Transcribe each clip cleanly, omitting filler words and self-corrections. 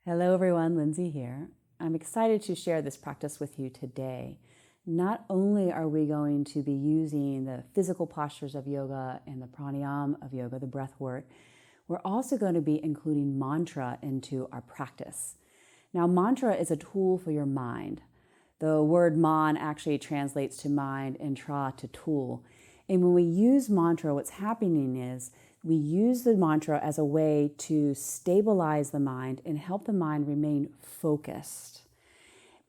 Hello everyone, Lynsie here. I'm excited to share this practice with you today. Not only are we going to be using the physical postures of yoga and the pranayama of yoga, the breath work, we're also going to be including mantra into our practice. Now, mantra is a tool for your mind. The word man actually translates to mind and tra to tool. And when we use mantra, what's happening is we use the mantra as a way to stabilize the mind and help the mind remain focused.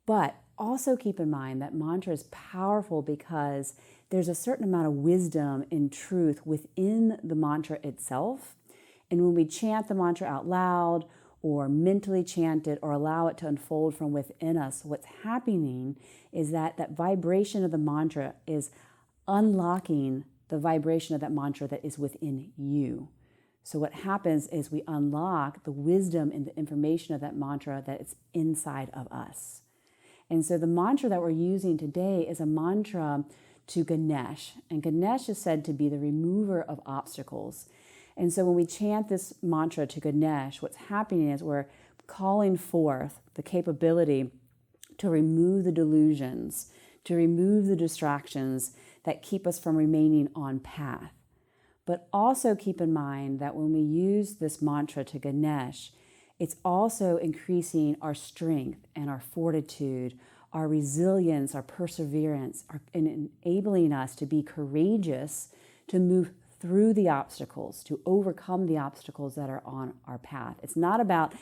But also keep in mind that mantra is powerful because there's a certain amount of wisdom and truth within the mantra itself. And when we chant the mantra out loud or mentally chant it or allow it to unfold from within us, what's happening is that that vibration of the mantra is unlocking the vibration of that mantra that is within you. So what happens is we unlock the wisdom and the information of that mantra that is inside of us. And so the mantra that we're using today is a mantra to Ganesh. And Ganesh is said to be the remover of obstacles. And so when we chant this mantra to Ganesh, what's happening is we're calling forth the capability to remove the delusions, to remove the distractions that keep us from remaining on path. But also keep in mind that when we use this mantra to Ganesh, it's also increasing our strength and our fortitude, our resilience, our perseverance, and enabling us to be courageous to move through the obstacles, to overcome the obstacles that are on our path. It's not about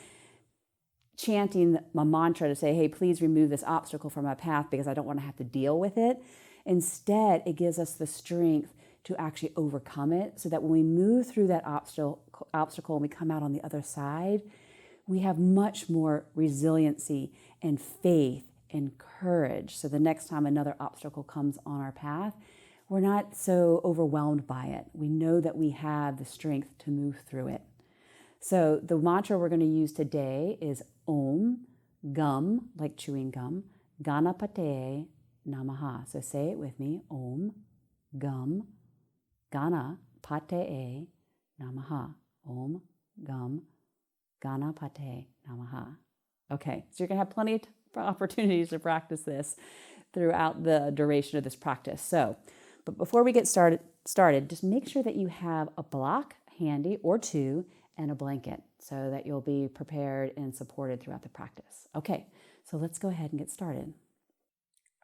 chanting my mantra to say, hey, please remove this obstacle from my path because I don't want to have to deal with it. Instead, it gives us the strength to actually overcome it so that when we move through that obstacle and we come out on the other side, we have much more resiliency and faith and courage. So the next time another obstacle comes on our path, we're not so overwhelmed by it. We know that we have the strength to move through it. So the mantra we're going to use today is Om, Gum, like chewing gum, Ganapate Namaha. So say it with me. Om, Gum, Ganapate Namaha. Om, Gum, Ganapate Namaha. Okay, so you're going to have plenty of opportunities to practice this throughout the duration of this practice. But before we get started, just make sure that you have a block handy or two and a blanket so that you'll be prepared and supported throughout the practice. Okay, so let's go ahead and get started.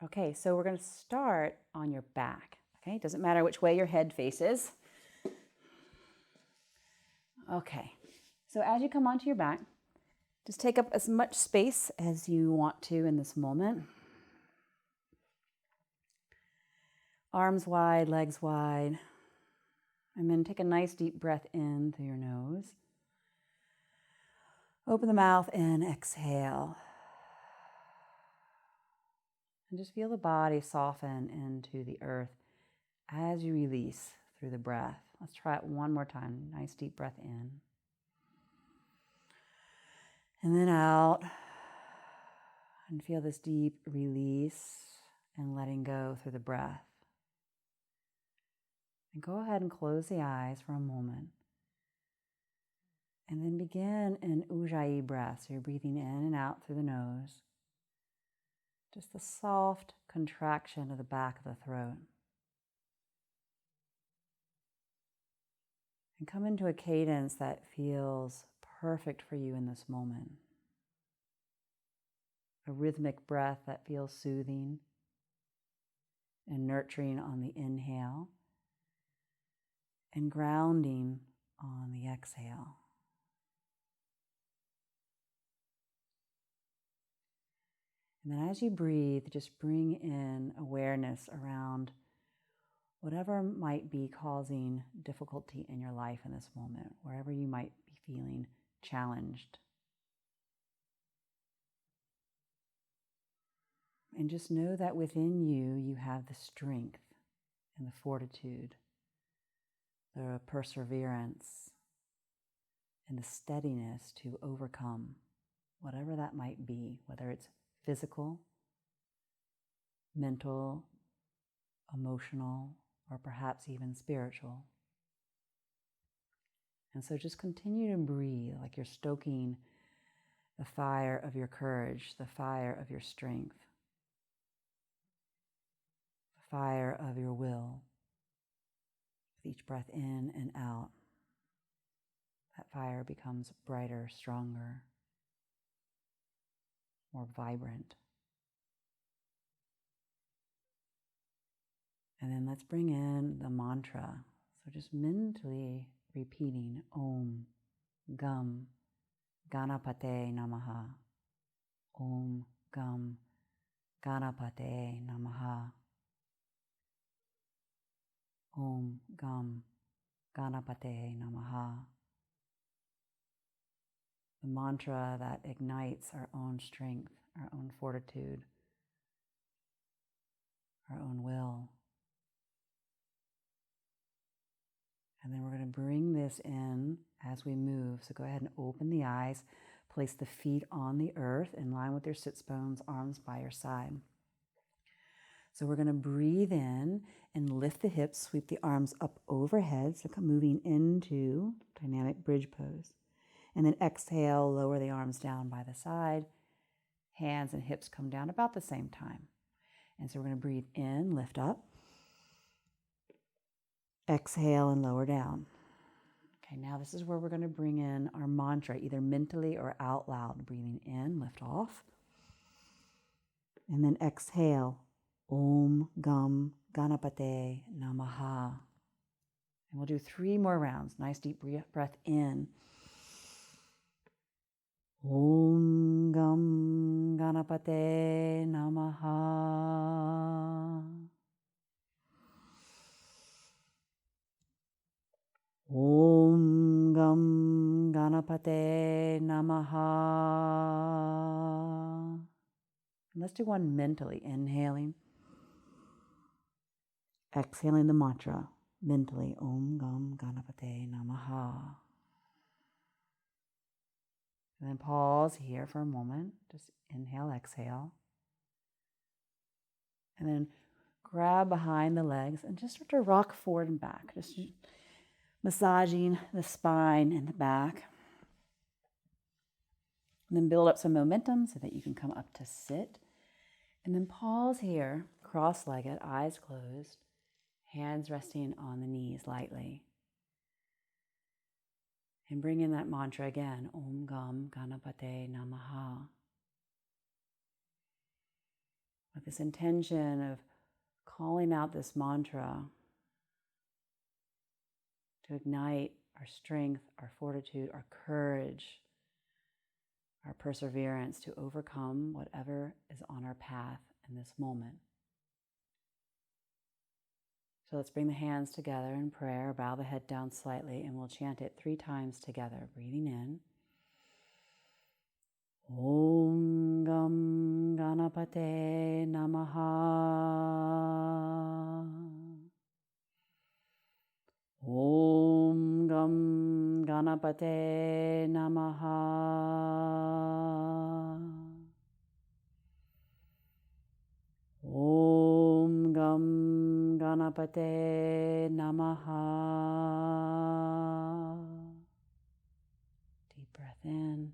Okay, so we're going to start on your back. Okay, it doesn't matter which way your head faces. Okay, so as you come onto your back, just take up as much space as you want to in this moment. Arms wide, legs wide. And then take a nice deep breath in through your nose. Open the mouth and exhale. And just feel the body soften into the earth as you release through the breath. Let's try it one more time. Nice deep breath in. And then out. And feel this deep release and letting go through the breath. And go ahead and close the eyes for a moment. And then begin an Ujjayi breath. So you're breathing in and out through the nose. Just the soft contraction of the back of the throat. And come into a cadence that feels perfect for you in this moment. A rhythmic breath that feels soothing and nurturing on the inhale and grounding on the exhale. And then as you breathe, just bring in awareness around whatever might be causing difficulty in your life in this moment, wherever you might be feeling challenged. And just know that within you, you have the strength and the fortitude, the perseverance, and the steadiness to overcome whatever that might be, whether it's physical, mental, emotional, or perhaps even spiritual. And so just continue to breathe like you're stoking the fire of your courage, the fire of your strength, the fire of your will. With each breath in and out, that fire becomes brighter, stronger, more vibrant. And then let's bring in the mantra. So just mentally repeating Om Gam Ganapate Namaha. Om Gam Ganapate Namaha. Om Gam Ganapate Namaha. The mantra that ignites our own strength, our own fortitude, our own will. And then we're going to bring this in as we move. So go ahead and open the eyes. Place the feet on the earth in line with your sits bones, arms by your side. So we're going to breathe in and lift the hips, sweep the arms up overhead. So come moving into dynamic bridge pose. And then exhale, lower the arms down by the side. Hands and hips come down about the same time. And so we're going to breathe in, lift up. Exhale and lower down. Okay, now this is where we're going to bring in our mantra, either mentally or out loud. Breathing in, lift off. And then exhale, Om Gam Ganapate Namaha. And we'll do 3 more rounds. Nice deep breath in. Om Gam Ganapate Namaha. Om Gam Ganapate Namaha. And let's do one mentally, inhaling. Exhaling the mantra, mentally, Om Gam Ganapate Namaha. And then pause here for a moment. Just inhale, exhale. And then grab behind the legs and just start to rock forward and back. Just massaging the spine and the back. And then build up some momentum so that you can come up to sit. And then pause here, cross-legged, eyes closed, hands resting on the knees lightly. And bring in that mantra again, Om Gam Ganapate Namaha. With this intention of calling out this mantra to ignite our strength, our fortitude, our courage, our perseverance to overcome whatever is on our path in this moment. So let's bring the hands together in prayer, bow the head down slightly, and we'll chant it 3 times together. Breathing in. Om Gam Ganapate Namaha. Om Gam Ganapate Namaha. Om Gam Ganapate Namaha. Deep breath in,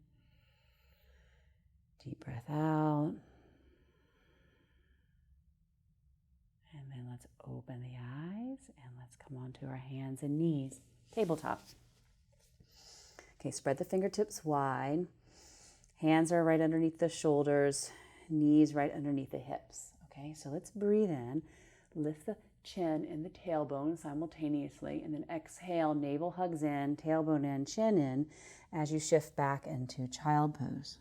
deep breath out. And then let's open the eyes and let's come onto our hands and knees. Tabletop. Okay, spread the fingertips wide. Hands are right underneath the shoulders, knees right underneath the hips. Okay, so let's breathe in, lift the chin and the tailbone simultaneously, and then exhale, navel hugs in, tailbone in, chin in, as you shift back into child pose.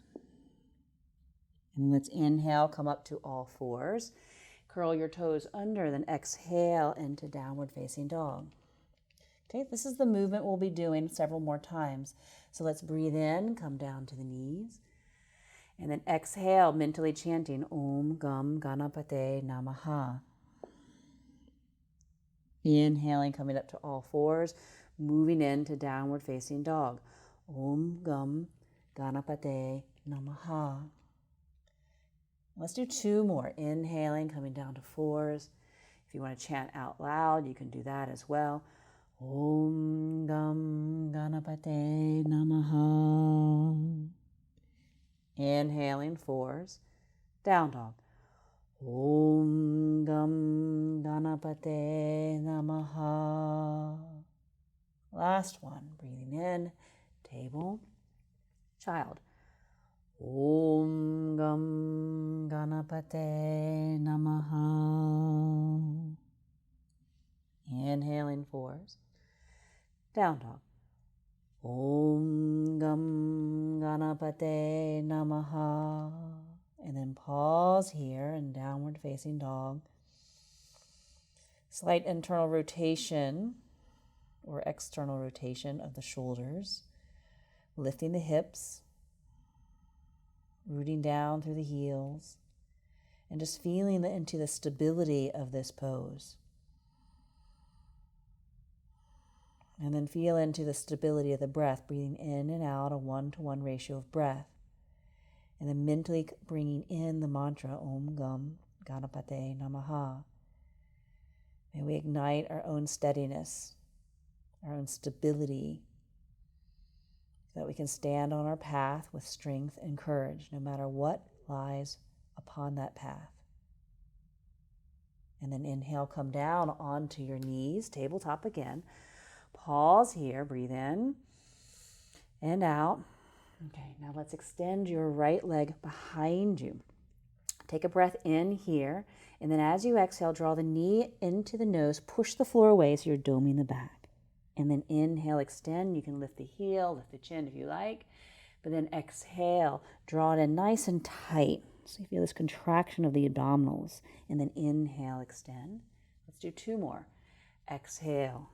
And let's inhale, come up to all fours. Curl your toes under, then exhale into downward facing dog. Okay, this is the movement we'll be doing several more times. So let's breathe in, come down to the knees. And then exhale, mentally chanting Om Gam Ganapate Namaha. Inhaling, coming up to all fours, moving into downward facing dog. Om Gam Ganapate Namaha. Let's do 2 more. Inhaling, coming down to fours. If you want to chant out loud, you can do that as well. Om Gam Ganapate Namaha. Inhaling, fours. Down dog. Om Gam Ganapate Namaha. Last one. Breathing in. Table. Child. Om Gam Ganapate Namaha. Inhaling, fours. Down dog. Om Gam Ganapate Namaha. And then pause here in downward facing dog. Slight internal rotation or external rotation of the shoulders. Lifting the hips. Rooting down through the heels. And just feeling into the stability of this pose. And then feel into the stability of the breath, breathing in and out, a 1-to-1 ratio of breath. And then mentally bringing in the mantra, Om Gam Ganapate Namaha. May we ignite our own steadiness, our own stability, so that we can stand on our path with strength and courage, no matter what lies upon that path. And then inhale, come down onto your knees, tabletop again. Pause here, breathe in and out. Okay, now let's extend your right leg behind you. Take a breath in here, and then as you exhale, draw the knee into the nose, push the floor away so you're doming the back. And then inhale, extend. You can lift the heel, lift the chin if you like, but then exhale, draw it in nice and tight. So you feel this contraction of the abdominals, and then inhale, extend. Let's do 2 more. Exhale.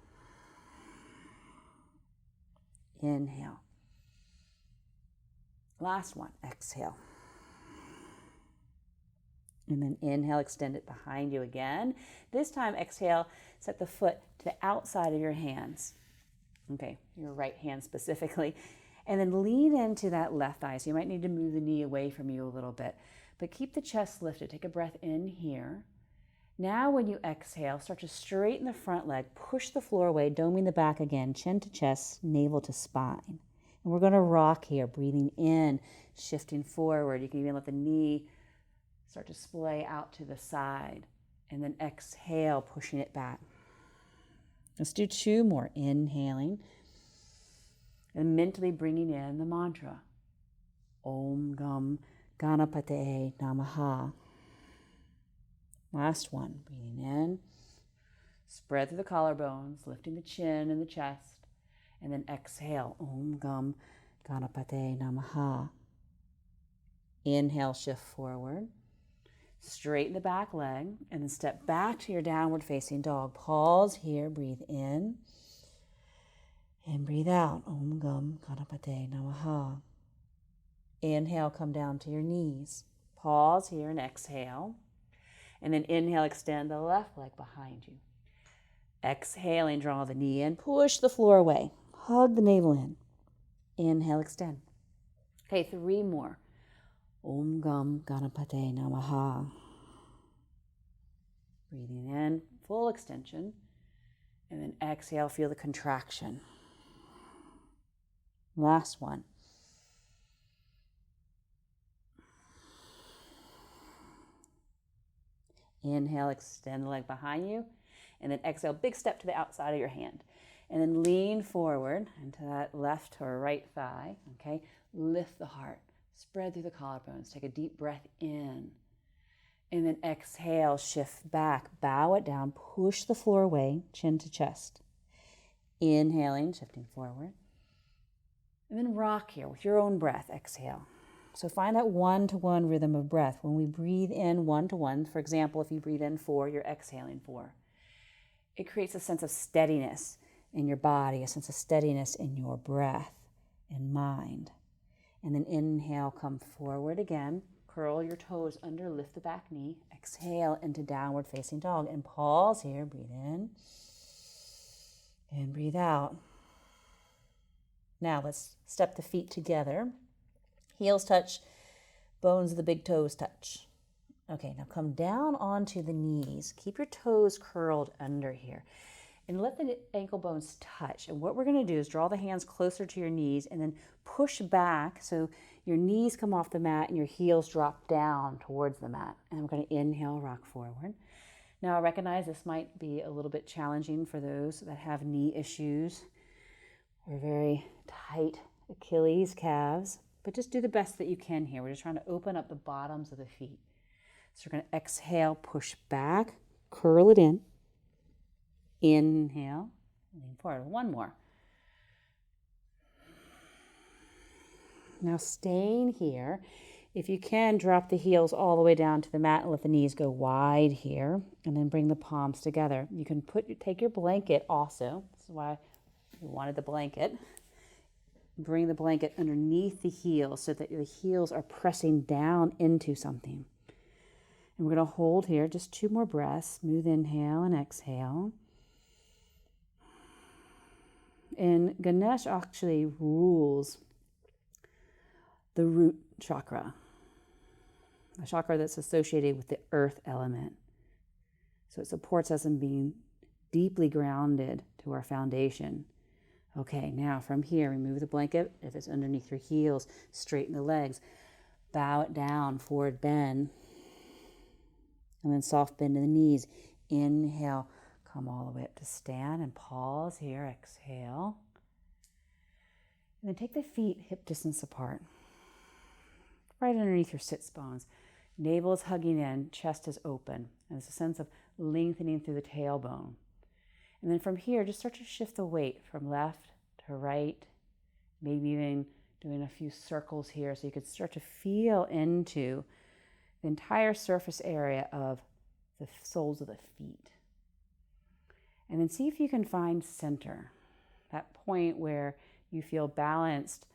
Inhale. Last one, exhale. And then inhale, extend it behind you again. This time, exhale, set the foot to the outside of your hands. Okay, your right hand specifically. And then lean into that left thigh. So you might need to move the knee away from you a little bit. But keep the chest lifted. Take a breath in here. Now when you exhale, start to straighten the front leg. Push the floor away, doming the back again. Chin to chest, navel to spine. And we're going to rock here, breathing in, shifting forward. You can even let the knee start to splay out to the side. And then exhale, pushing it back. Let's do 2 more. Inhaling. And mentally bringing in the mantra. Om Gam Ganapate Namaha. Last one. Breathing in. Spread through the collarbones, lifting the chin and the chest. And then exhale, Om Gam Ganapate Namaha. Inhale, shift forward. Straighten the back leg, and then step back to your downward facing dog. Pause here, breathe in. And breathe out, Om Gam Ganapate Namaha. Inhale, come down to your knees. Pause here and exhale. And then inhale, extend the left leg behind you. Exhaling, draw the knee in, push the floor away. Hug the navel in. Inhale, extend. Okay, 3 more. Om Gam Ganapate Namaha. Breathing in, full extension. And then exhale, feel the contraction. Last one. Inhale, extend the leg behind you. And then exhale, big step to the outside of your hand. And then lean forward into that left or right thigh. Okay, lift the heart. Spread through the collarbones. Take a deep breath in. And then exhale, shift back. Bow it down. Push the floor away, chin to chest. Inhaling, shifting forward. And then rock here with your own breath. Exhale. So find that 1-to-1 rhythm of breath. When we breathe in 1-to-1, for example, if you breathe in 4, you're exhaling 4. It creates a sense of steadiness in your body, a sense of steadiness in your breath and mind. And then inhale, come forward again. Curl your toes under, lift the back knee. Exhale into downward facing dog. And pause here, breathe in. And breathe out. Now let's step the feet together. Heels touch, bones of the big toes touch. Okay, now come down onto the knees. Keep your toes curled under here. And let the ankle bones touch. And what we're going to do is draw the hands closer to your knees and then push back so your knees come off the mat and your heels drop down towards the mat. And we're going to inhale, rock forward. Now I recognize this might be a little bit challenging for those that have knee issues or very tight Achilles calves, but just do the best that you can here. We're just trying to open up the bottoms of the feet. So we're going to exhale, push back, curl it in. Inhale, lean forward. One more. Now staying here, if you can, drop the heels all the way down to the mat and let the knees go wide here, and then bring the palms together. You can take your blanket also. This is why we wanted the blanket. Bring the blanket underneath the heels so that the heels are pressing down into something. And we're going to hold here just 2 more breaths. Smooth inhale and exhale. And Ganesh actually rules the root chakra, a chakra that's associated with the earth element. So it supports us in being deeply grounded to our foundation. Okay, now from here, remove the blanket. If it's underneath your heels, straighten the legs. Bow it down, forward bend. And then soft bend in the knees. Inhale, come all the way up to stand and pause here. Exhale. And then take the feet hip distance apart. Right underneath your sits bones. Navel is hugging in, chest is open. And there's a sense of lengthening through the tailbone. And then from here, just start to shift the weight from left to right. Maybe even doing a few circles here so you could start to feel into the entire surface area of the soles of the feet. And then see if you can find center, that point where you feel balanced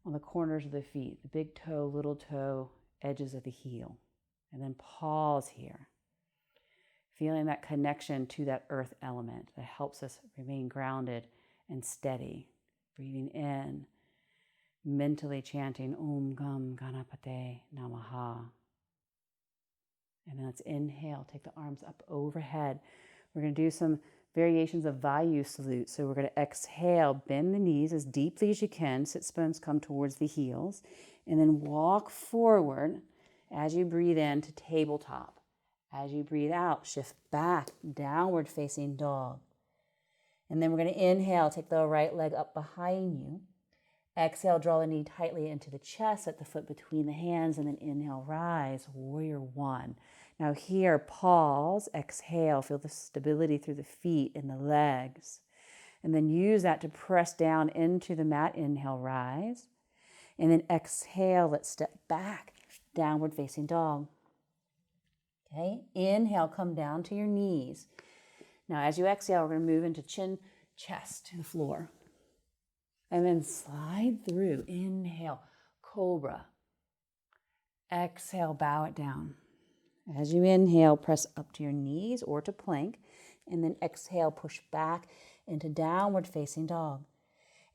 on the corners of the feet, the big toe, little toe, edges of the heel. And then pause here, feeling that connection to that earth element that helps us remain grounded and steady. Breathing in, mentally chanting Om Gam Ganapate Namaha. And then let's inhale, take the arms up overhead. We're going to do some variations of Vayu salute. So we're going to exhale, bend the knees as deeply as you can. Sit bones come towards the heels. And then walk forward as you breathe in to tabletop. As you breathe out, shift back, downward facing dog. And then we're going to inhale, take the right leg up behind you. Exhale, draw the knee tightly into the chest, set the foot between the hands, and then inhale, rise, warrior one. Now here, pause, exhale, feel the stability through the feet and the legs. And then use that to press down into the mat. Inhale, rise. And then exhale, let's step back, downward facing dog. Okay, inhale, come down to your knees. Now as you exhale, we're going to move into chin, chest to the floor. And then slide through. Inhale, cobra. Exhale, bow it down. As you inhale, press up to your knees or to plank. And then exhale, push back into downward facing dog.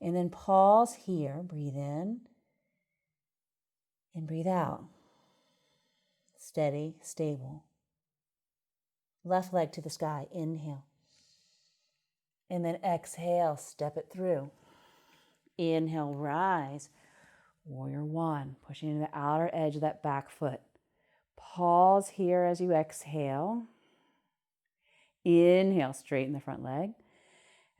And then pause here. Breathe in and breathe out. Steady, stable. Left leg to the sky. Inhale. And then exhale, step it through. Inhale, rise. Warrior one. Pushing into the outer edge of that back foot. Pause here as you exhale. Inhale, straighten the front leg.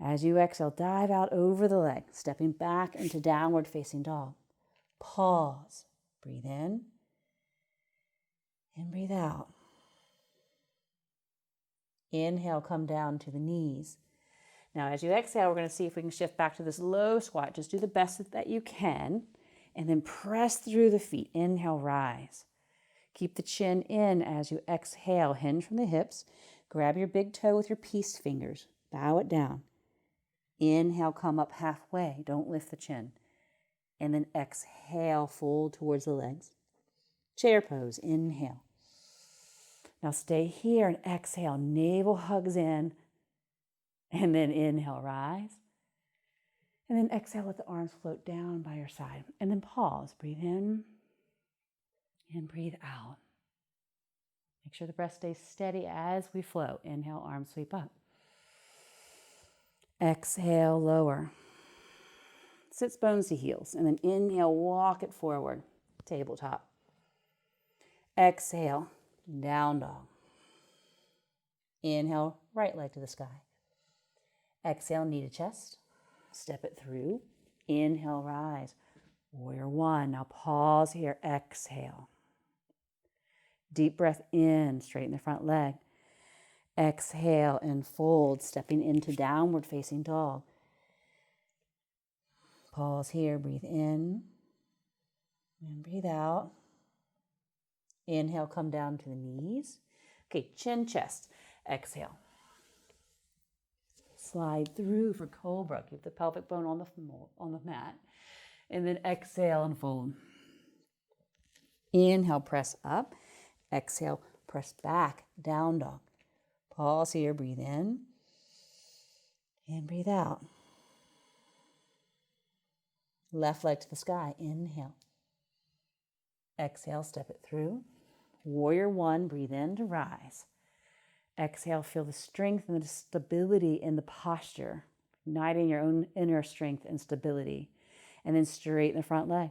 As you exhale, dive out over the leg, stepping back into downward facing dog. Pause. Breathe in and breathe out. Inhale, come down to the knees. Now, as you exhale, we're going to see if we can shift back to this low squat. Just do the best that you can, and then press through the feet. Inhale, rise. Keep the chin in as you exhale. Hinge from the hips. Grab your big toe with your peace fingers. Bow it down. Inhale, come up halfway. Don't lift the chin. And then exhale, fold towards the legs. Chair pose. Inhale. Now stay here and exhale. Navel hugs in. And then inhale, rise. And then exhale, let the arms float down by your side. And then pause. Breathe in and breathe out. Make sure the breath stays steady as we flow. Inhale, arms sweep up. Exhale, lower. Sits bones to heels. And then inhale, walk it forward. Tabletop. Exhale, down dog. Inhale, right leg to the sky. Exhale, knee to chest. Step it through. Inhale, rise. Warrior one. Now pause here. Exhale. Deep breath in, straighten the front leg. Exhale and fold, stepping into downward facing dog. Pause here, breathe in and breathe out. Inhale, come down to the knees. Okay, chin, chest. Exhale. Slide through for cobra. Keep the pelvic bone on the mat. And then exhale and fold. Inhale, press up. Exhale, press back, down dog. Pause here, breathe in and breathe out. Left leg to the sky, inhale. Exhale, step it through. Warrior one, breathe in to rise. Exhale, feel the strength and the stability in the posture, igniting your own inner strength and stability. And then straighten the front leg.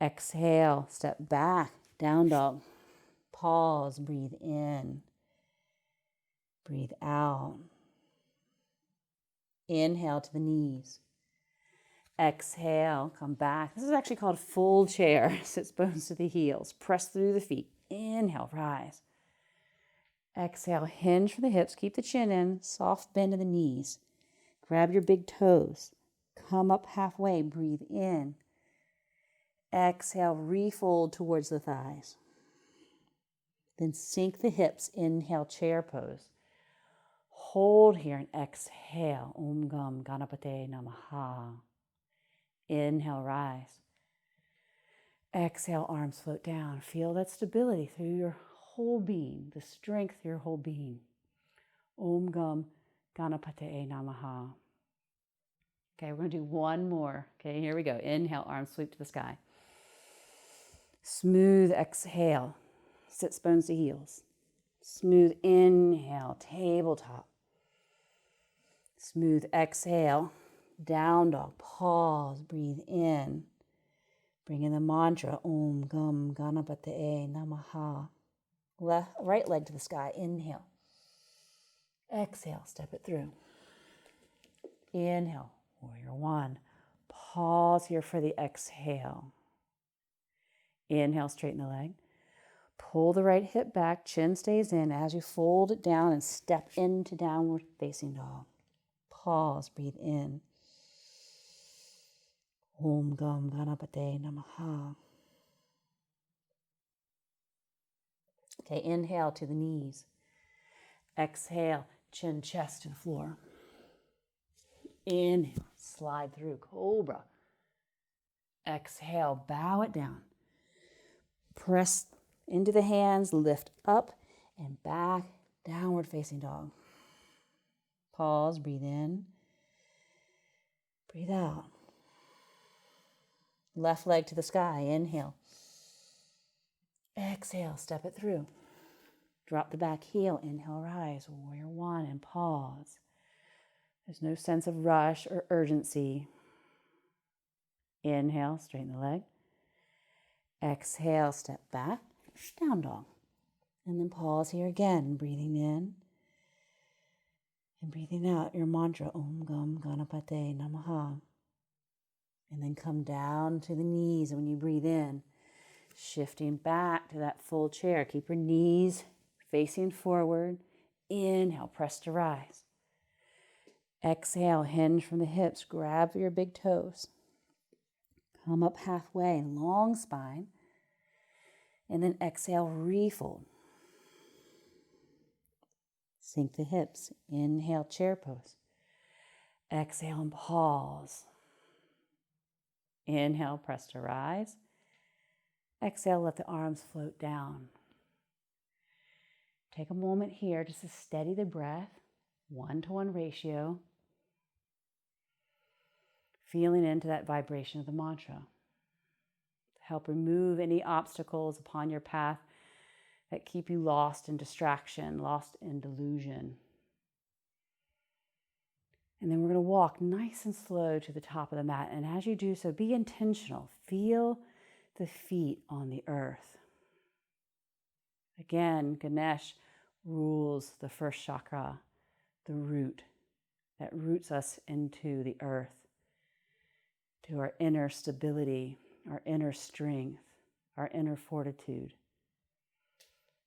Exhale, step back, down dog. Pause, breathe in. Breathe out. Inhale to the knees. Exhale, come back. This is actually called full chair. Sits bones to the heels. Press through the feet. Inhale, rise. Exhale, hinge for the hips. Keep the chin in. Soft bend of the knees. Grab your big toes. Come up halfway. Breathe in. Exhale, refold towards the thighs. Then sink the hips. Inhale, chair pose. Hold here and exhale. Om Gam Ganapate Namaha. Inhale, rise. Exhale, arms float down. Feel that stability through your whole being, the strength of your whole being. Om Gam Ganapate Namaha. Okay, we're going to do one more. Okay, here we go. Inhale, arms sweep to the sky. Smooth exhale. Sits bones to heels. Smooth inhale, tabletop. Smooth exhale, down dog. Pause, breathe in. Bring in the mantra, Om Gam Ganapate Namaha. Right leg to the sky, inhale. Exhale, step it through. Inhale, warrior one. Pause here for the exhale. Inhale, straighten the leg. Pull the right hip back, chin stays in as you fold it down and step into downward facing dog. Pause, breathe in. Om Gam Ganapate Namaha. Okay, inhale to the knees. Exhale, chin, chest to the floor. Inhale, slide through, cobra. Exhale, bow it down. Press into the hands, lift up and back, downward facing dog. Pause, breathe in. Breathe out. Left leg to the sky, inhale. Exhale, step it through. Drop the back heel, inhale, rise, warrior one, and pause. There's no sense of rush or urgency. Inhale, straighten the leg. Exhale, step back, down dog. And then pause here again, breathing in and breathing out your mantra, Om Gam Ganapate Namaha. And then come down to the knees. And when you breathe in, shifting back to that full chair. Keep your knees facing forward. Inhale, press to rise. Exhale, hinge from the hips. Grab your big toes. Come up halfway, long spine. And then exhale, refold. Sink the hips. Inhale, chair pose. Exhale and pause. Inhale, press to rise. Exhale, let the arms float down. Take a moment here just to steady the breath, 1-to-1 ratio. Feeling into that vibration of the mantra. To help remove any obstacles upon your path that keep you lost in distraction, lost in delusion. And then we're going to walk nice and slow to the top of the mat. And as you do so, be intentional. Feel the feet on the earth. Again, Ganesh rules the first chakra, the root that roots us into the earth, to our inner stability, our inner strength, our inner fortitude.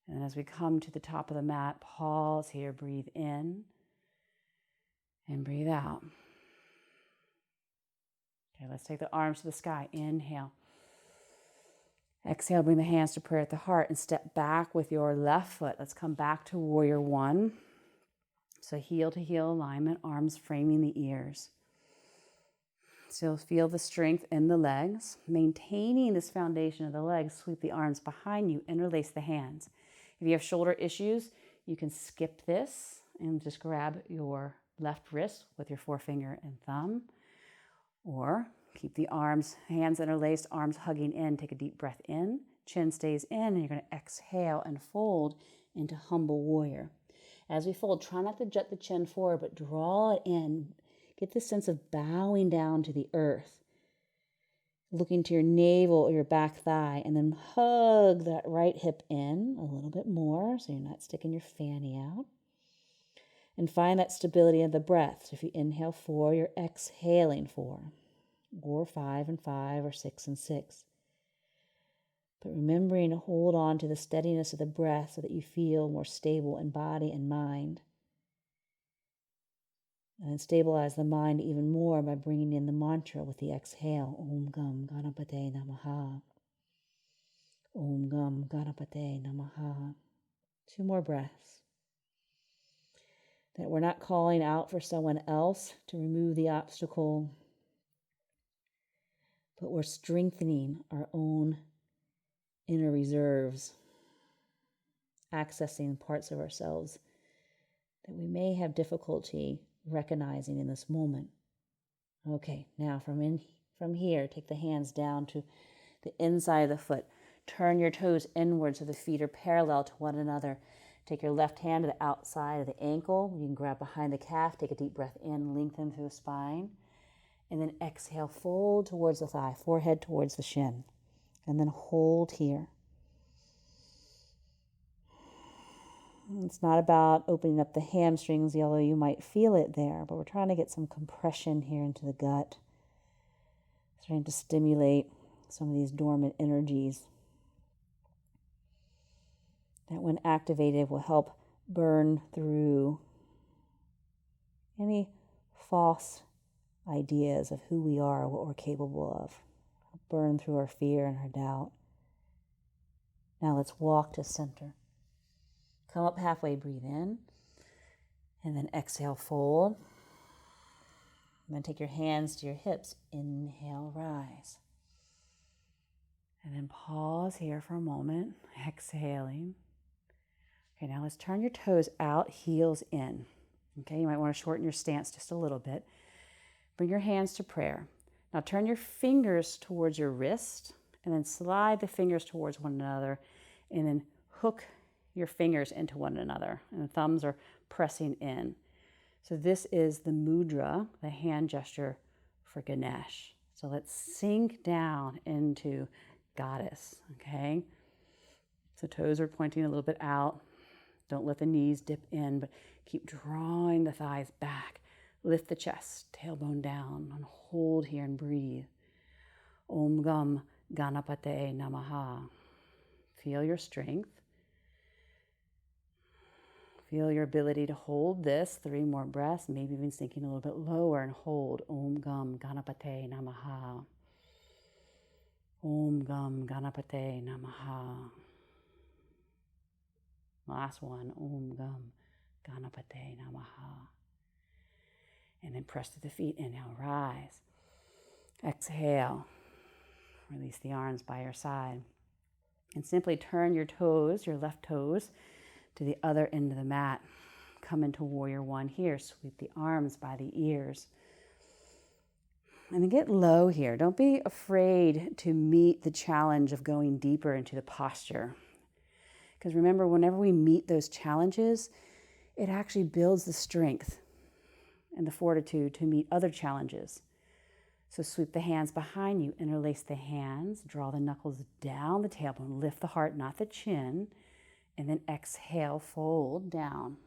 And as we come to the top of the mat, pause here, breathe in and breathe out. Okay, let's take the arms to the sky. Inhale. Exhale, bring the hands to prayer at the heart and step back with your left foot. Let's come back to warrior one. So heel to heel alignment, arms framing the ears. So feel the strength in the legs. Maintaining this foundation of the legs, sweep the arms behind you, interlace the hands. If you have shoulder issues, you can skip this and just grab your left wrist with your forefinger and thumb. Or keep the arms, hands interlaced, arms hugging in. Take a deep breath in, chin stays in, and you're going to exhale and fold into humble warrior. As we fold, try not to jut the chin forward, but draw it in. Get this sense of bowing down to the earth, looking to your navel or your back thigh, and then hug that right hip in a little bit more so you're not sticking your fanny out. And find that stability of the breath. So if you inhale 4, you're exhaling 4, or 5 and 5, or 6 and 6. But remembering to hold on to the steadiness of the breath so that you feel more stable in body and mind. And then stabilize the mind even more by bringing in the mantra with the exhale. Om Gam Ganapate Namaha. Om Gam Ganapate Namaha. 2 more breaths. That we're not calling out for someone else to remove the obstacle, but we're strengthening our own inner reserves, accessing parts of ourselves that we may have difficulty recognizing in this moment. Okay, now from here, take the hands down to the inside of the foot. Turn your toes inward so the feet are parallel to one another. Take your left hand to the outside of the ankle. You can grab behind the calf. Take a deep breath in, lengthen through the spine. And then exhale, fold towards the thigh, forehead towards the shin. And then hold here. It's not about opening up the hamstrings, although you might feel it there, but we're trying to get some compression here into the gut. Trying to stimulate some of these dormant energies that when activated will help burn through any false ideas of who we are, what we're capable of. Burn through our fear and our doubt. Now let's walk to center. Come up halfway, breathe in, and then exhale, fold. And then take your hands to your hips. Inhale, rise. And then pause here for a moment, exhaling. Okay, now let's turn your toes out, heels in. Okay, you might want to shorten your stance just a little bit. Bring your hands to prayer. Now turn your fingers towards your wrist and then slide the fingers towards one another and then hook your fingers into one another and the thumbs are pressing in. So this is the mudra, the hand gesture for Ganesh. So let's sink down into goddess, okay? So toes are pointing a little bit out. Don't let the knees dip in, but keep drawing the thighs back. Lift the chest, tailbone down, and hold here and breathe. Om Gam Ganapate Namaha. Feel your strength. Feel your ability to hold this. 3 more breaths, maybe even sinking a little bit lower and hold. Om Gam Ganapate Namaha. Om Gam Ganapate Namaha. Last one. Om Gam Ganapate Namaha. And then press to the feet. Inhale, rise. Exhale. Release the arms by your side. And simply turn your toes, your left toes, to the other end of the mat. Come into warrior one here. Sweep the arms by the ears. And then get low here. Don't be afraid to meet the challenge of going deeper into the posture. Because remember, whenever we meet those challenges, it actually builds the strength. and the fortitude to meet other challenges. So sweep the hands behind you, interlace the hands, draw the knuckles down the tailbone, lift the heart, not the chin, and then exhale, fold down.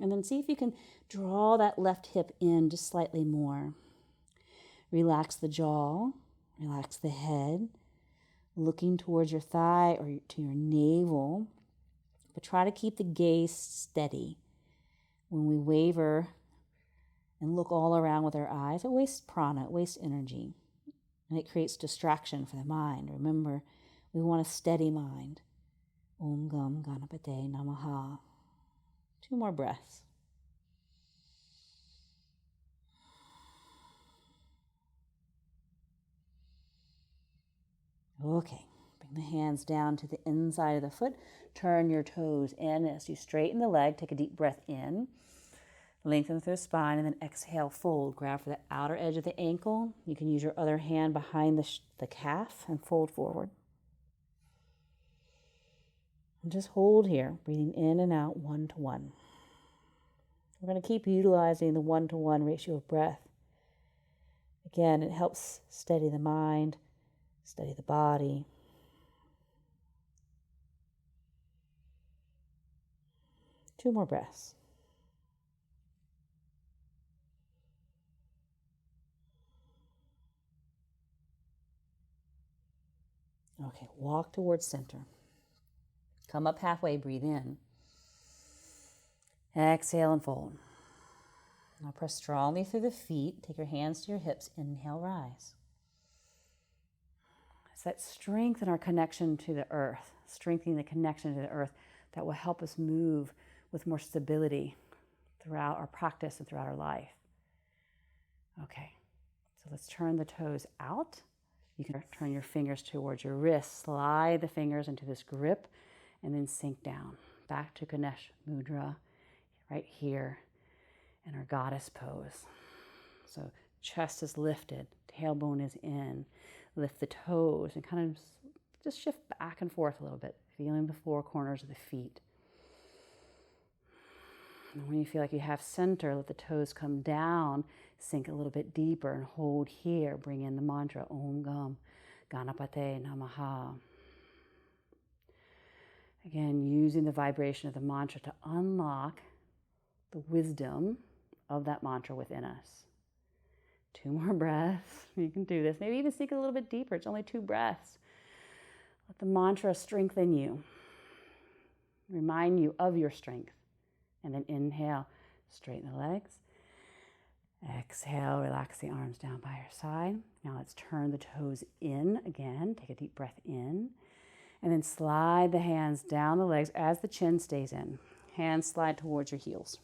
And then see if you can draw that left hip in just slightly more. Relax the jaw, relax the head, looking towards your thigh or to your navel, but try to keep the gaze steady. When we waver and look all around with our eyes, it wastes prana, it wastes energy, and it creates distraction for the mind. Remember, we want a steady mind. Om Gam Ganapate Namaha. 2 more breaths. Okay, bring the hands down to the inside of the foot. Turn your toes in as you straighten the leg. Take a deep breath in. Lengthen through the spine and then exhale, fold. Grab for the outer edge of the ankle. You can use your other hand behind the calf and fold forward. And just hold here, breathing in and out 1 to 1. We're going to keep utilizing the 1 to 1 ratio of breath. Again, it helps steady the mind, steady the body. Two more breaths. Okay, walk towards center. Come up halfway, breathe in. Exhale and fold. Now press strongly through the feet. Take your hands to your hips. Inhale, rise. It's that strength in our connection to the earth, strengthening the connection to the earth that will help us move with more stability throughout our practice and throughout our life. Okay, so let's turn the toes out. You can turn your fingers towards your wrists, slide the fingers into this grip, and then sink down. Back to Ganesh Mudra, right here in our goddess pose. So chest is lifted, tailbone is in. Lift the toes and kind of just shift back and forth a little bit, feeling the 4 corners of the feet. And when you feel like you have center, let the toes come down, sink a little bit deeper and hold here. Bring in the mantra, Om Gam Ganapate Namaha. Again, using the vibration of the mantra to unlock the wisdom of that mantra within us. 2 more breaths. You can do this. Maybe even sink a little bit deeper. It's only 2 breaths. Let the mantra strengthen you. Remind you of your strength. And then inhale, straighten the legs. Exhale, relax the arms down by your side. Now let's turn the toes in again. Take a deep breath in. And then slide the hands down the legs as the chin stays in. Hands slide towards your heels.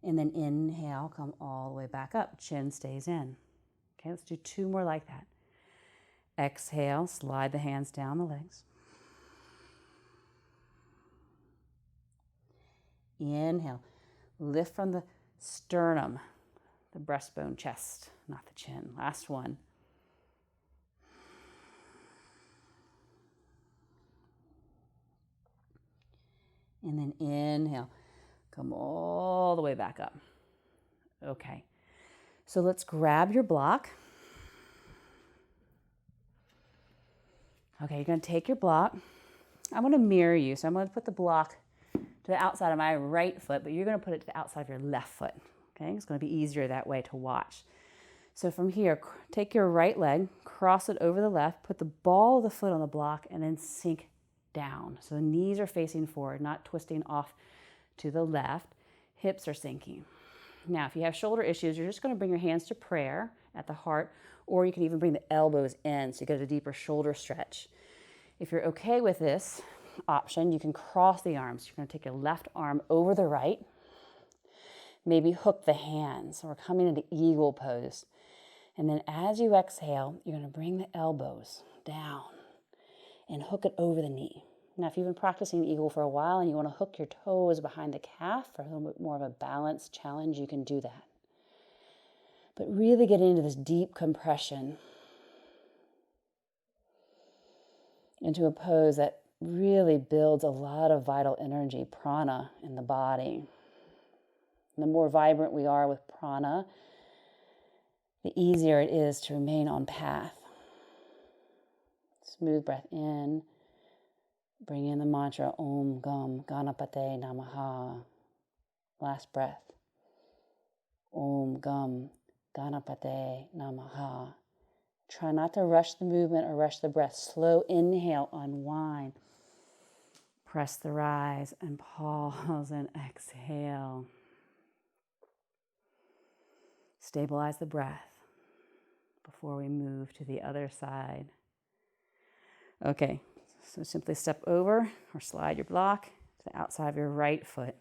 And then inhale, come all the way back up. Chin stays in. Okay, let's do 2 more like that. Exhale, slide the hands down the legs. Inhale, lift from the sternum, the breastbone, chest, not the chin. Last one. And then inhale, come all the way back up. Okay, so let's grab your block. Okay, you're going to take your block. I'm going to mirror you, so I'm going to put the block to the outside of my right foot, but you're going to put it to the outside of your left foot. Okay, it's going to be easier that way to watch. So from here, take your right leg, cross it over the left, put the ball of the foot on the block, and then sink down. So the knees are facing forward, not twisting off to the left. Hips are sinking. Now, if you have shoulder issues, you're just going to bring your hands to prayer at the heart, or you can even bring the elbows in so you get a deeper shoulder stretch. If you're okay with this option, you can cross the arms. You're going to take your left arm over the right. Maybe hook the hands. So we're coming into eagle pose. And then as you exhale, you're going to bring the elbows down and hook it over the knee. Now, if you've been practicing eagle for a while and you want to hook your toes behind the calf for a little bit more of a balanced challenge, you can do that. But really get into this deep compression into a pose that really builds a lot of vital energy, prana, in the body. And the more vibrant we are with prana, the easier it is to remain on path. Smooth breath in. Bring in the mantra, Om Gam Ganapate Namaha. Last breath. Om Gam Ganapate Namaha. Try not to rush the movement or rush the breath. Slow inhale, unwind. Press the rise and pause and exhale. Stabilize the breath before we move to the other side. Okay, so simply step over or slide your block to the outside of your right foot.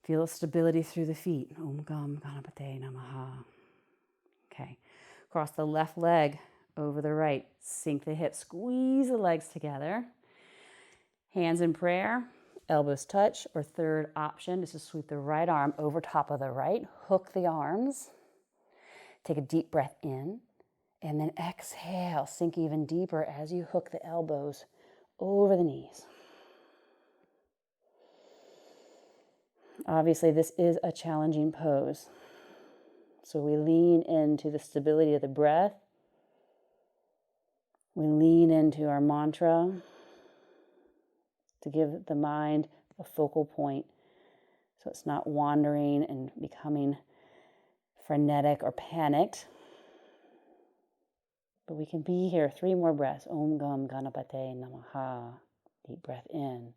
Feel stability through the feet. Om Gam Ganapate Namaha. Okay, cross the left leg over the right. Sink the hips, squeeze the legs together. Hands in prayer, elbows touch, or third option is to sweep the right arm over top of the right. Hook the arms. Take a deep breath in. And then exhale, sink even deeper as you hook the elbows over the knees. Obviously, this is a challenging pose. So we lean into the stability of the breath. We lean into our mantra to give the mind a focal point so it's not wandering and becoming frenetic or panicked. But we can be here. 3 more breaths. Om Gam Ganapate Namaha. Deep breath in.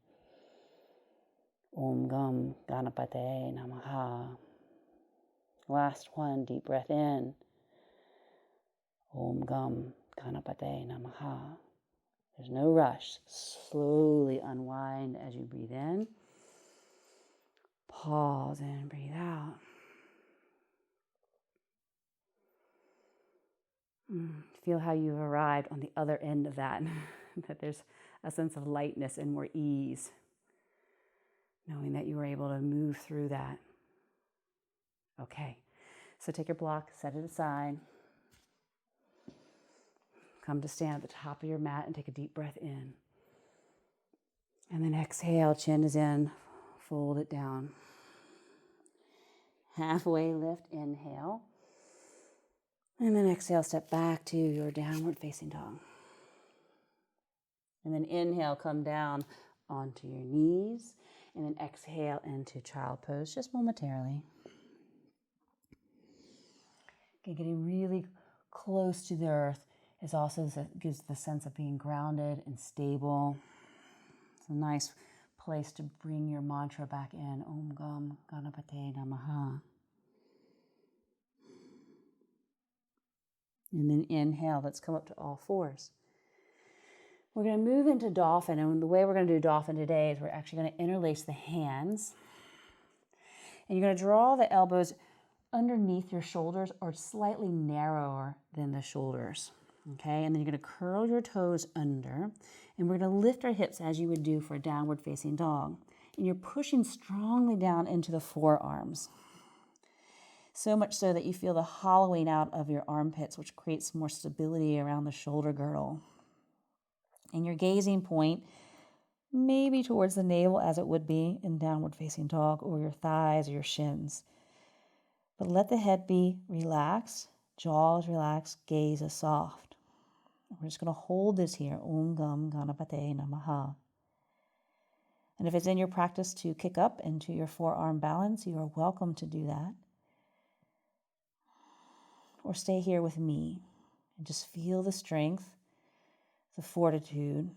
Om Gam Ganapate Namaha. Last one. Deep breath in. Om Gam Ganapate Namaha. There's no rush. Slowly unwind as you breathe in. Pause and breathe out. Feel how you've arrived on the other end of that, that there's a sense of lightness and more ease, knowing that you were able to move through that. Okay, so take your block, set it aside. Come to stand at the top of your mat and take a deep breath in. And then exhale, chin is in, fold it down. Halfway lift, inhale. And then exhale, step back to your downward facing dog. And then inhale, come down onto your knees. And then exhale into child pose just momentarily. Okay, getting really close to the earth is also gives the sense of being grounded and stable. It's a nice place to bring your mantra back in. Om Gam Ganapate Namaha. And then inhale, let's come up to all fours. We're going to move into Dolphin, and the way we're going to do Dolphin today is we're actually going to interlace the hands. And you're going to draw the elbows underneath your shoulders or slightly narrower than the shoulders. Okay, and then you're going to curl your toes under, and we're going to lift our hips as you would do for a downward facing dog. And you're pushing strongly down into the forearms. So much so that you feel the hollowing out of your armpits, which creates more stability around the shoulder girdle. And your gazing point, maybe towards the navel as it would be in downward facing dog, or your thighs or your shins. But let the head be relaxed, jaw is relaxed, gaze is soft. We're just going to hold this here, Om Gam Ganapate Namaha. And if it's in your practice to kick up into your forearm balance, you are welcome to do that. Or stay here with me and just feel the strength, the fortitude,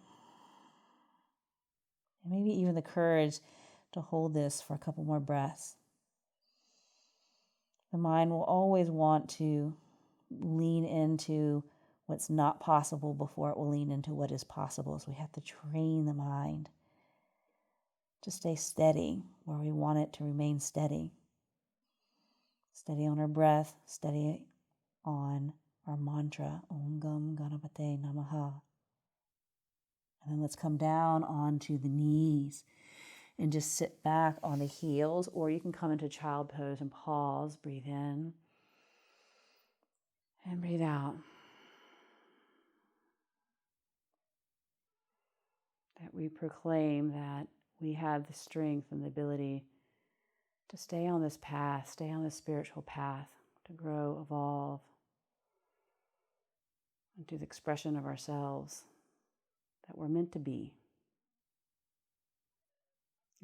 and maybe even the courage to hold this for a couple more breaths. The mind will always want to lean into what's not possible before it will lean into what is possible. So we have to train the mind to stay steady where we want it to remain steady. Steady on our breath, steady on our mantra, Om Gam Ganapate Namaha. And then let's come down onto the knees and just sit back on the heels, or you can come into child pose and pause, breathe in, and breathe out. we proclaim that we have the strength and the ability to stay on this path, stay on this spiritual path, to grow, evolve, into the expression of ourselves that we're meant to be.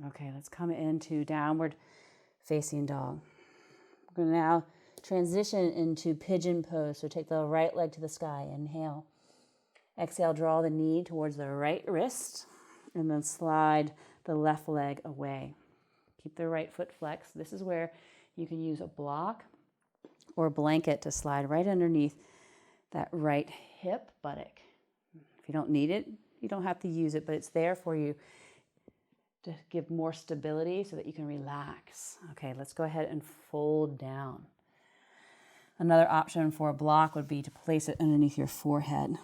Okay, let's come into downward facing dog. We're going to now transition into pigeon pose. So take the right leg to the sky. Inhale. Exhale, draw the knee towards the right wrist and then slide the left leg away. Keep the right foot flexed. This is where you can use a block or a blanket to slide right underneath that right hip buttock. If you don't need it, you don't have to use it, but it's there for you to give more stability so that you can relax. Okay, let's go ahead and fold down. Another option for a block would be to place it underneath your forehead.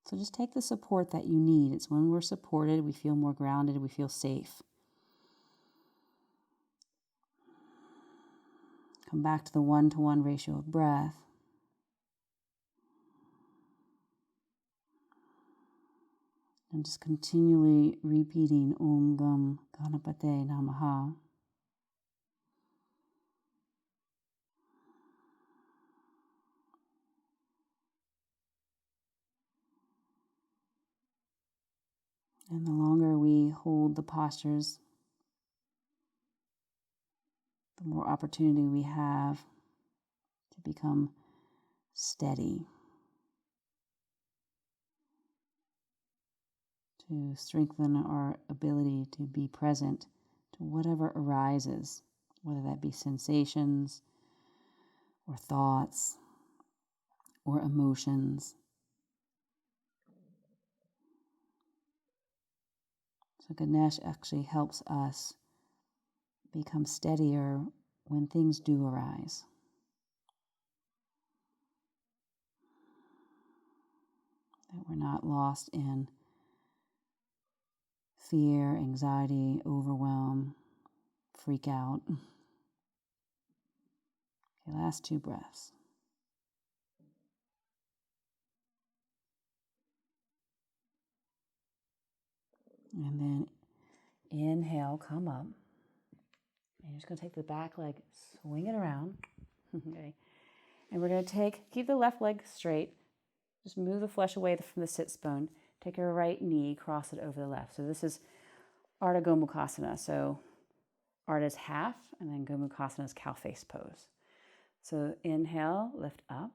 So just take the support that you need. It's when we're supported, we feel more grounded, we feel safe. Come back to the 1-to-1 ratio of breath. And just continually repeating Om Gam Ganapate Namaha. And the longer we hold the postures, the more opportunity we have to become steady, to strengthen our ability to be present to whatever arises, whether that be sensations or thoughts or emotions. So Ganesh actually helps us become steadier when things do arise. That we're not lost in fear, anxiety, overwhelm, freak out. Okay, last 2 breaths. And then inhale, come up. And you're just going to take the back leg, swing it around. Okay. And we're going to keep the left leg straight. Just move the flesh away from the sits bone. Take your right knee, cross it over the left. So this is Ardha Gomukhasana. So Ardha is half, and then Gomukhasana is cow face pose. So inhale, lift up,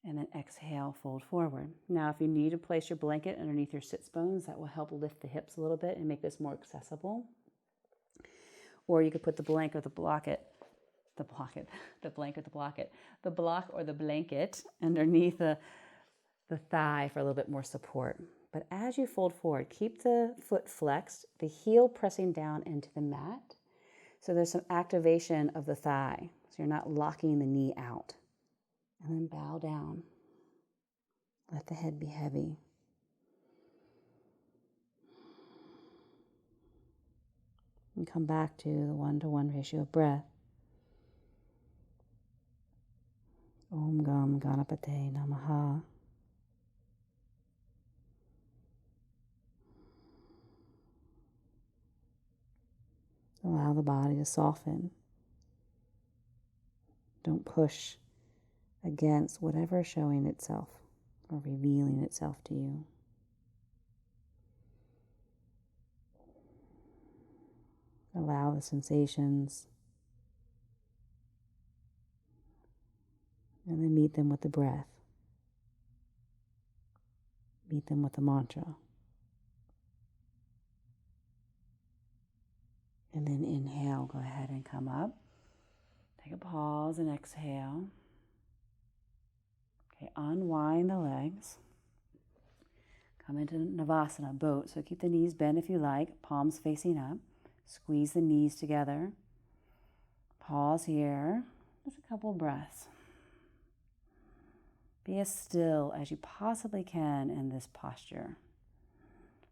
and then exhale, fold forward. Now, if you need to place your blanket underneath your sits bones, that will help lift the hips a little bit and make this more accessible. Or you could put the block or the blanket underneath the thigh for a little bit more support. But as you fold forward, keep the foot flexed, the heel pressing down into the mat. So there's some activation of the thigh. So you're not locking the knee out. And then bow down. Let the head be heavy. And come back to the 1-to-1 ratio of breath. Om Gam Ganapate Namaha. Allow the body to soften. Don't push against whatever is showing itself or revealing itself to you. Allow the sensations and then meet them with the breath. Meet them with the mantra. And then inhale, go ahead and come up. Take a pause and exhale. Okay, unwind the legs. Come into Navasana, boat. So keep the knees bent if you like, palms facing up. Squeeze the knees together. Pause here. Just a couple breaths. Be as still as you possibly can in this posture.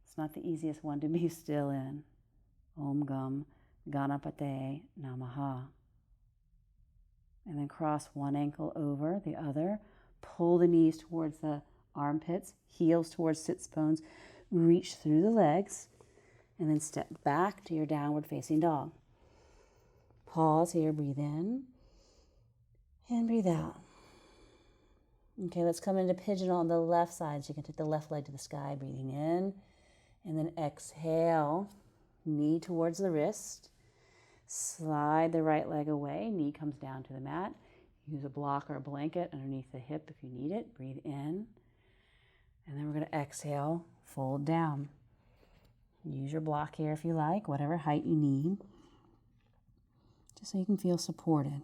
It's not the easiest one to be still in. Om Gam Ganapate Namaha. And then cross one ankle over the other. Pull the knees towards the armpits, heels towards sits bones. Reach through the legs and then step back to your downward facing dog. Pause here, breathe in and breathe out. Okay, let's come into pigeon on the left side. So you can take the left leg to the sky, breathing in, and then exhale, knee towards the wrist. Slide the right leg away, knee comes down to the mat. Use a block or a blanket underneath the hip if you need it. Breathe in, and then we're going to exhale, fold down. Use your block here if you like, whatever height you need, just so you can feel supported.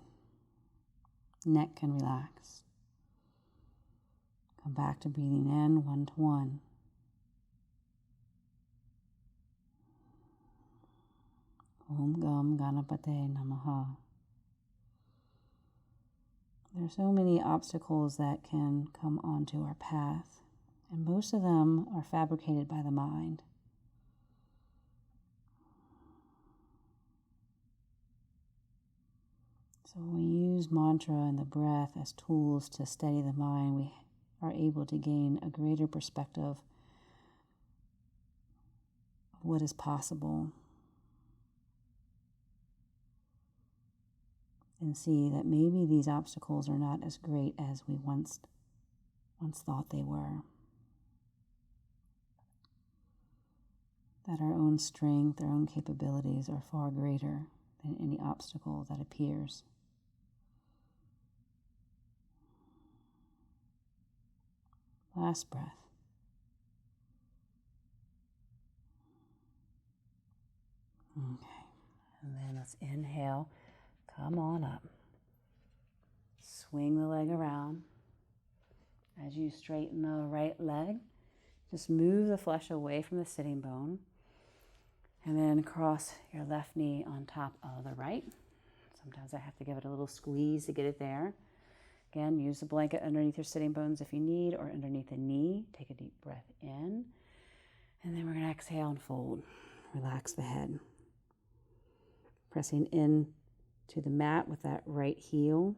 Neck can relax. Come back to breathing in, 1 to 1. Om Gam Ganapate Namaha. There are so many obstacles that can come onto our path, and most of them are fabricated by the mind. So when we use mantra and the breath as tools to steady the mind, we are able to gain a greater perspective of what is possible and see that maybe these obstacles are not as great as we once thought they were. That our own strength, our own capabilities are far greater than any obstacle that appears. Last breath. Okay, and then let's inhale, come on up. Swing the leg around. As you straighten the right leg, just move the flesh away from the sitting bone, and then cross your left knee on top of the right. Sometimes I have to give it a little squeeze to get it there. Again, use the blanket underneath your sitting bones if you need, or underneath the knee. Take a deep breath in. And then we're going to exhale and fold. Relax the head. Pressing in to the mat with that right heel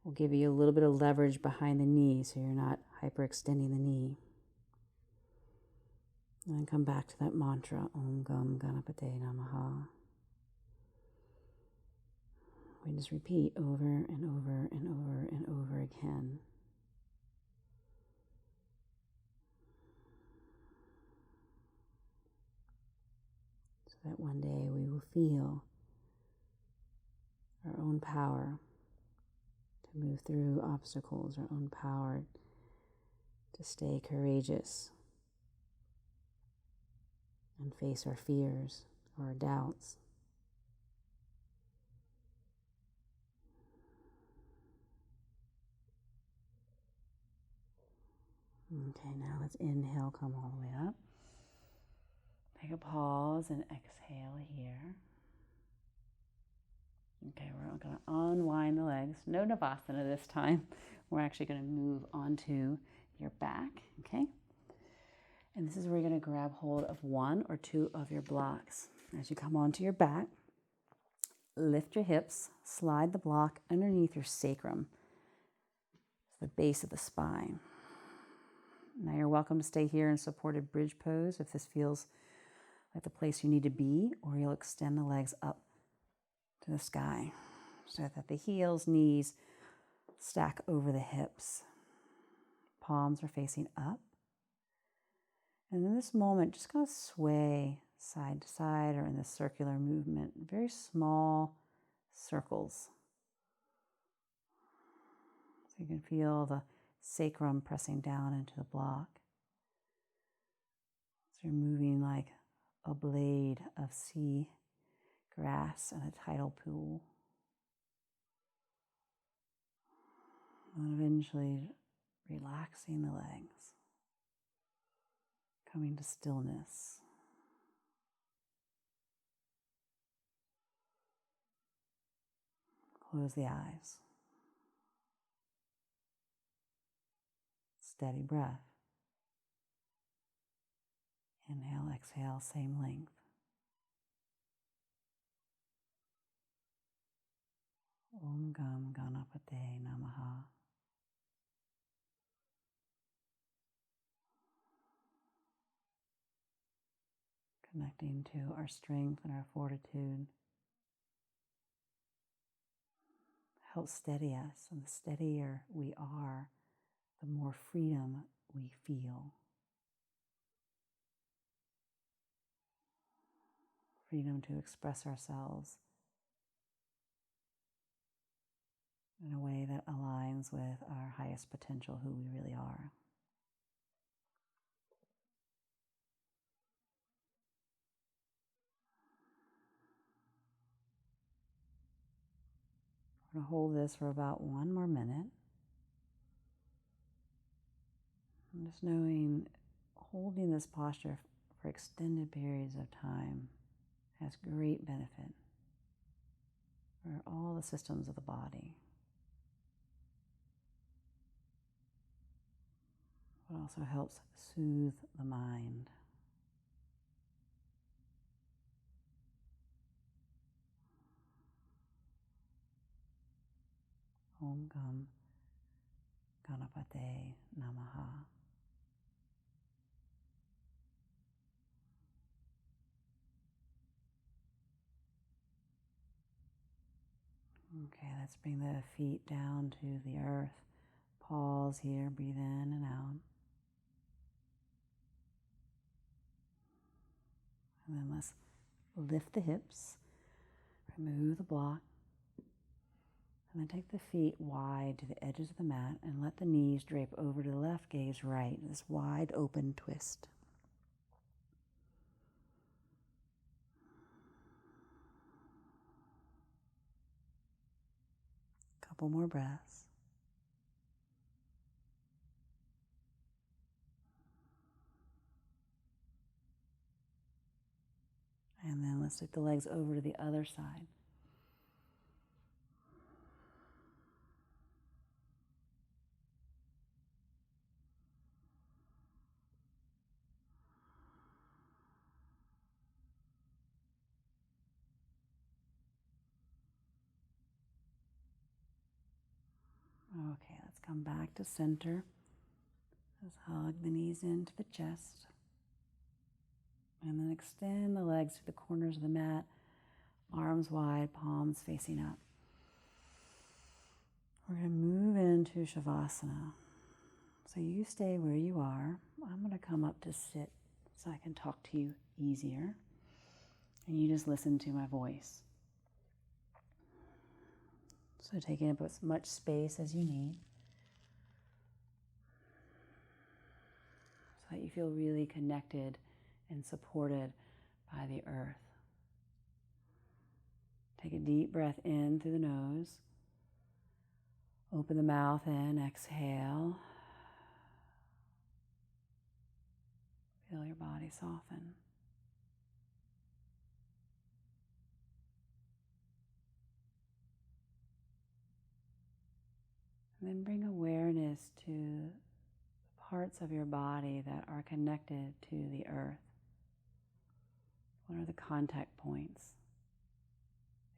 will give you a little bit of leverage behind the knee so you're not hyperextending the knee. And then come back to that mantra, Om Gam Ganapate Namaha. We just repeat over and over and over and over again. So that one day we will feel our own power to move through obstacles, our own power to stay courageous and face our fears or our doubts. Okay, now let's inhale, come all the way up. Take a pause and exhale here. Okay, we're going to unwind the legs. No Navasana this time. We're actually going to move onto your back, okay? And this is where you're going to grab hold of 1 or 2 of your blocks. As you come onto your back, lift your hips, slide the block underneath your sacrum. It's the base of the spine. Now you're welcome to stay here in supported bridge pose if this feels like the place you need to be, or you'll extend the legs up to the sky so that the heels, knees stack over the hips. Palms are facing up. And in this moment, just kind of sway side to side or in this circular movement, very small circles. So you can feel the sacrum pressing down into the block. So you're moving like a blade of sea grass in a tidal pool. And eventually relaxing the legs, coming to stillness. Close the eyes. Steady breath. Inhale, exhale, same length. Om Gam Ganapate Namaha. connecting to our strength and our fortitude. Helps steady us, and the steadier we are, the more freedom we feel. Freedom to express ourselves in a way that aligns with our highest potential, who we really are. We're going to hold this for about 1 more minute. And just knowing holding this posture for extended periods of time has great benefit for all the systems of the body. It also helps soothe the mind. Om Gam Ganapate Namaha. Okay, let's bring the feet down to the earth. Pause here, breathe in and out. And then let's lift the hips, remove the block, and then take the feet wide to the edges of the mat and let the knees drape over to the left, gaze right, this wide open twist. Couple more breaths. And then let's take the legs over to the other side. Okay, let's come back to center. Let's hug the knees into the chest. And then extend the legs to the corners of the mat, arms wide, palms facing up. We're going to move into Shavasana. So you stay where you are. I'm going to come up to sit so I can talk to you easier. And you just listen to my voice. So taking up as much space as you need, so that you feel really connected and supported by the earth. Take a deep breath in through the nose. Open the mouth in, exhale. Feel your body soften. And then bring awareness to the parts of your body that are connected to the earth. What are the contact points?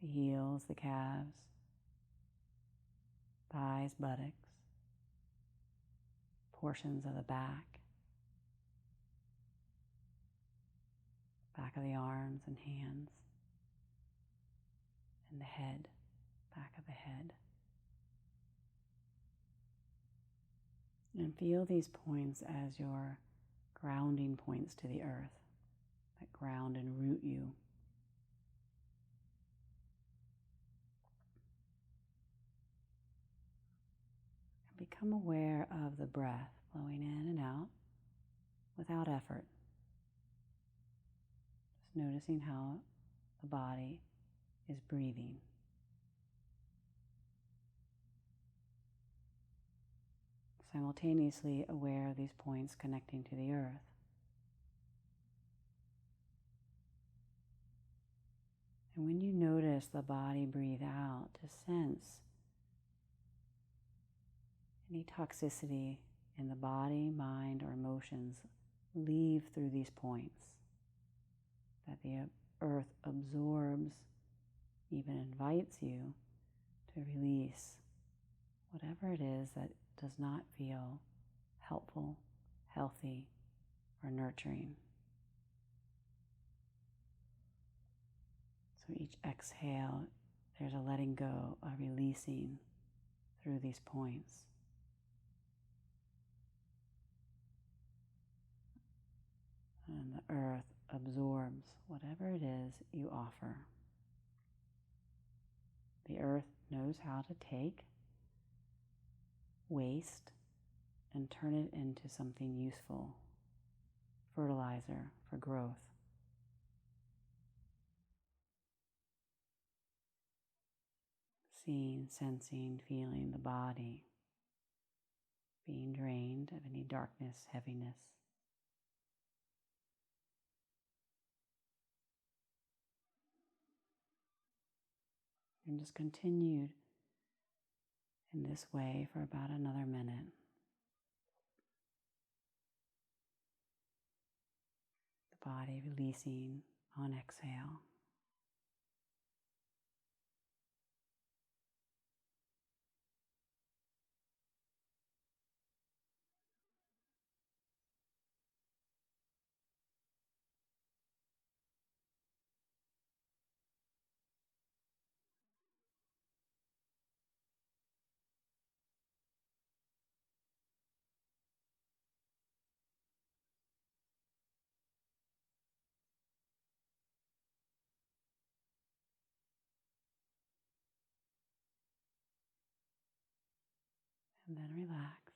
The heels, the calves, thighs, buttocks, portions of the back of the arms and hands, and the head, back of the head. And feel these points as your grounding points to the earth, that ground and root you. And become aware of the breath flowing in and out without effort. Just noticing how the body is breathing. Simultaneously aware of these points connecting to the earth. And when you notice the body breathe out, to sense any toxicity in the body, mind, or emotions leave through these points, that the earth absorbs, even invites you to release whatever it is that does not feel helpful, healthy, or nurturing. So each exhale, there's a letting go, a releasing through these points. And the earth absorbs whatever it is you offer. The earth knows how to take waste and turn it into something useful, fertilizer for growth. Seeing, sensing, feeling the body being drained of any darkness, heaviness. And just continued in this way for about another minute. The body releasing on exhale. And then relax.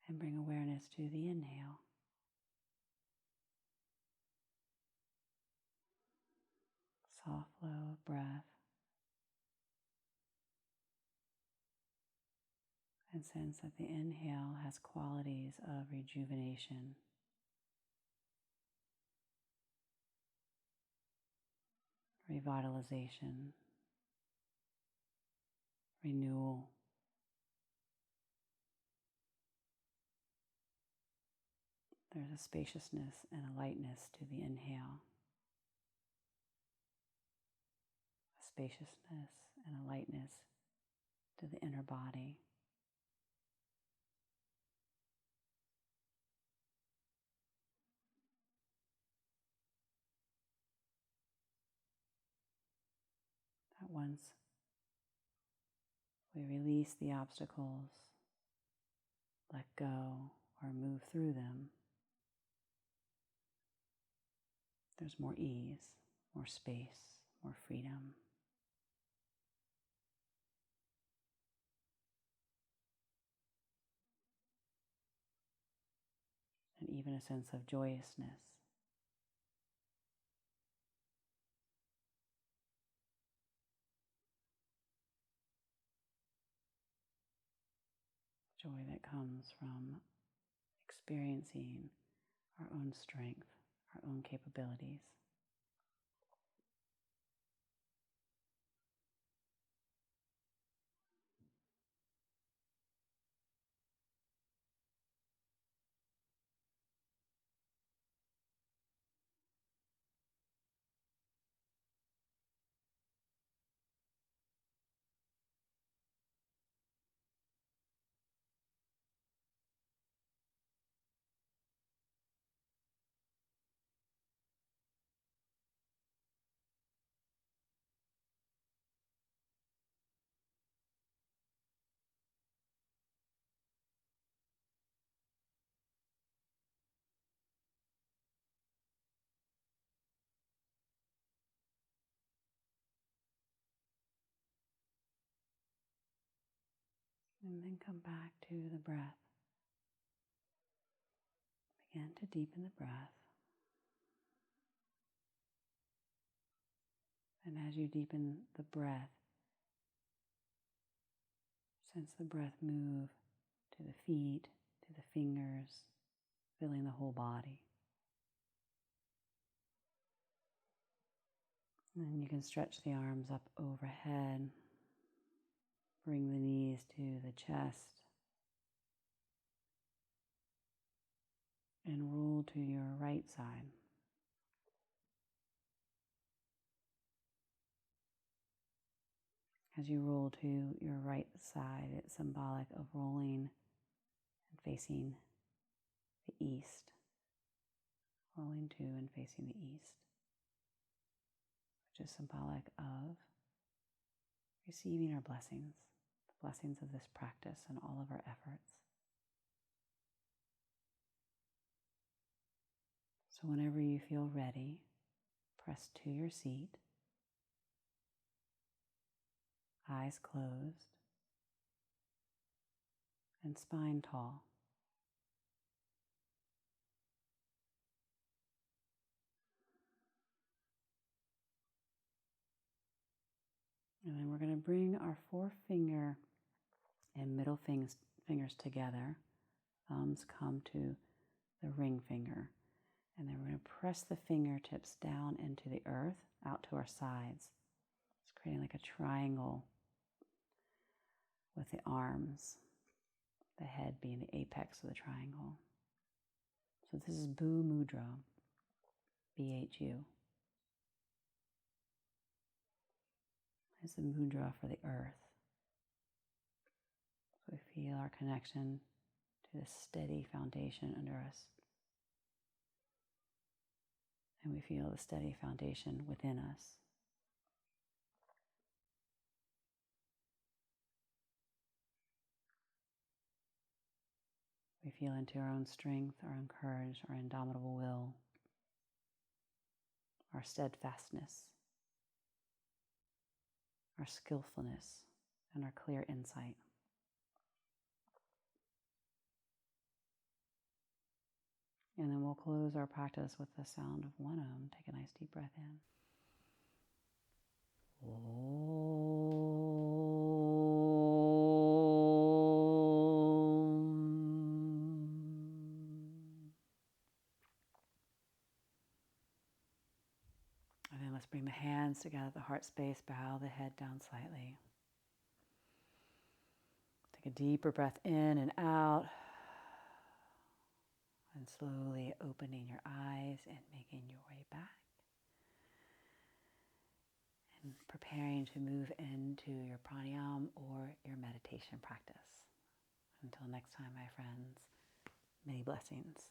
And bring awareness to the inhale. Soft flow of breath. And sense that the inhale has qualities of rejuvenation, revitalization, renewal. There's a spaciousness and a lightness to the inhale. A spaciousness and a lightness to the inner body. That once we release the obstacles, let go, or move through them, there's more ease, more space, more freedom. And even a sense of joyousness. Joy that comes from experiencing our own strength, our own capabilities. And then come back to the breath. Begin to deepen the breath. And as you deepen the breath, sense the breath move to the feet, to the fingers, filling the whole body. And then you can stretch the arms up overhead. Bring the knees to the chest. And roll to your right side. As you roll to your right side, it's symbolic of rolling and facing the east rolling to and facing the east, which is symbolic of receiving our blessings, the blessings of this practice and all of our efforts. So whenever you feel ready, press to your seat, eyes closed, and spine tall. And then we're going to bring our forefinger and middle fingers together. Thumbs come to the ring finger. And then we're going to press the fingertips down into the earth, out to our sides. It's creating like a triangle with the arms, the head being the apex of the triangle. So this is Bhu Mudra, BHU. It's the mudra for the earth. So we feel our connection to this steady foundation under us. And we feel the steady foundation within us. We feel into our own strength, our own courage, our indomitable will, our steadfastness, our skillfulness, and our clear insight. And then we'll close our practice with the sound of one Om. Take a nice deep breath in. And then let's bring the hands together at the heart space, bow the head down slightly. Take a deeper breath in and out. And slowly opening your eyes and making your way back. And preparing to move into your pranayama or your meditation practice. Until next time, my friends, many blessings.